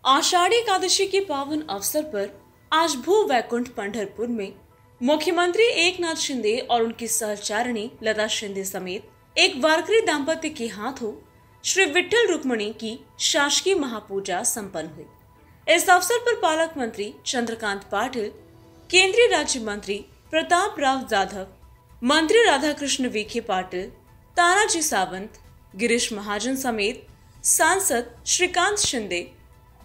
आषाढ़ी एकादशी के पावन अवसर पर आज भू वैकुंठ पंढरपुर में मुख्यमंत्री एकनाथ शिंदे और उनकी सहचारिणी लता शिंदे समेत एक वारकरी दाम्पत्य के हाथों श्री विठ्ठल रुक्मिणी की शासकीय महापूजा संपन्न हुई। इस अवसर पर पालक मंत्री चंद्रकांत पाटिल, केंद्रीय राज्य मंत्री प्रताप राव जाधव, मंत्री राधाकृष्ण विखे पाटिल, तानाजी सावंत, गिरीश महाजन समेत सांसद श्रीकांत शिंदे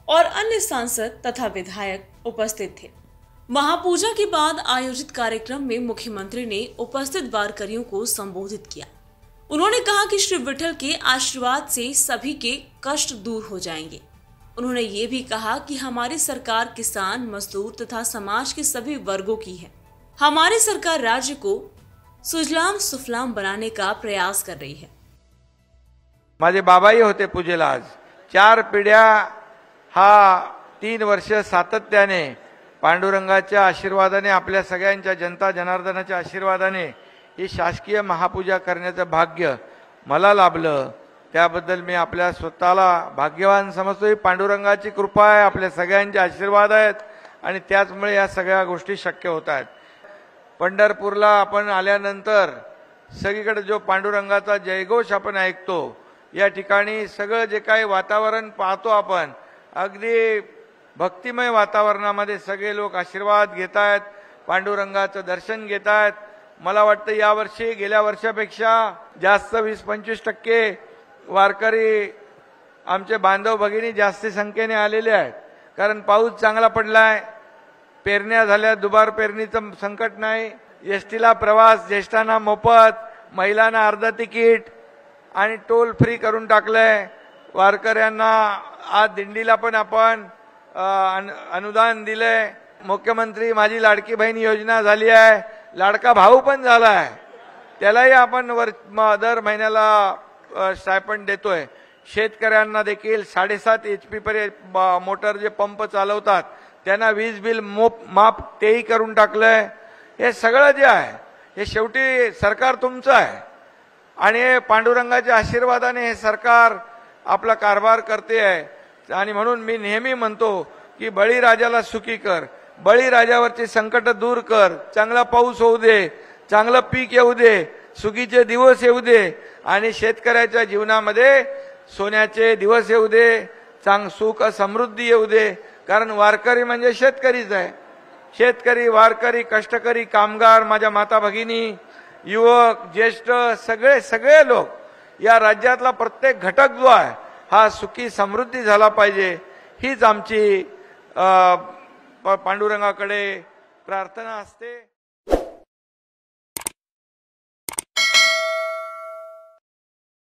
और अन्य सांसद तथा विधायक उपस्थित थे। महापूजा के बाद आयोजित कार्यक्रम में मुख्यमंत्री ने उपस्थित वारकरियों को संबोधित किया। उन्होंने कहा कि श्री विठ्ठल के आशीर्वाद से सभी के कष्ट दूर हो जाएंगे। उन्होंने ये भी कहा कि हमारी सरकार किसान, मजदूर तथा समाज के सभी वर्गों की है। हमारी सरकार राज्य को सुजलाम सुफलाम बनाने का प्रयास कर रही है। माझे बाबाही होते पूजेला। आज 4 पिढ्या हा 3 वर्ष सातत्याने पांडुरंगाच्या आशीर्वादाने, आपल्या सगळ्यांच्या जनता जनार्दनाच्या आशीर्वादाने ही शासकीय महापूजा करण्याचं भाग्य मला लाभलं। त्याबद्दल मी आपल्या स्वतःला भाग्यवान समजतो। ही पांडुरंगाची कृपा आहे, आपल्या सगळ्यांचे आशीर्वाद आहेत आणि त्याचमुळे या सगळ्या गोष्टी शक्य होत आहेत। पंढरपूरला आपण आल्यानंतर सगळीकडे जो पांडुरंगाचा जयघोष आपण ऐकतो, या ठिकाणी सगळं जे काही वातावरण पाहतो आपण, अगदी भक्तिमय वातावरणामध्ये सगळे लोक आशीर्वाद घेत आहेत, पांडुरंगाचं दर्शन घेत आहेत। मला वाटतं यावर्षी गेल्या वर्षापेक्षा जास्त 20-25% वारकरी आमचे बांधव भगिनी जास्त संख्येने आलेले आहेत। कारण पाऊस चांगला पडलाय, पेरण्या झाल्या, दुबार पेरणीचं संकट नाही, एसटीला प्रवास ज्येष्ठांना मोफत, महिलांना अर्ध तिकीट आणि टोल फ्री करून टाकलंय। वारकऱ्यांना आज दिंडीला पण आपण अनुदान दिलंय। मुख्यमंत्री माझी लाडकी बहीण योजना झाली आहे, लाडका भाऊ पण झाला आहे, त्यालाही आपण दर महिन्याला स्टायपंड देतोय। शेतकऱ्यांना देखील 7.5 HP पर्यंत मोटर जे पंप चालवतात त्यांना वीज बिल माफ तेही करून टाकलंय। हे सगळं जे आहे हे शेवटी सरकार तुमचं आहे आणि पांडुरंगाच्या आशीर्वादाने हे सरकार आपला कारभार करते आहे। आणि म्हणून मी नेहमी म्हणतो की बळीराजाला सुखी कर, बळीराजावरची संकट दूर कर, चांगला पाऊस होऊ दे, चांगलं पीक येऊ दे, सुखीचे दिवस येऊ दे आणि शेतकऱ्याच्या जीवनामध्ये सोन्याचे दिवस येऊ दे, सुख समृद्धी येऊ दे। कारण वारकरी म्हणजे शेतकरीच आहे। शेतकरी, वारकरी, कष्टकरी, कामगार, माझ्या माता भगिनी, युवक, ज्येष्ठ, सगळे लोक, या राज्यातला प्रत्येक घटक जो आहे हा सुखी समृद्धी झाला पाहिजे, हीच आमची पांडुरंगाकडे प्रार्थना असते।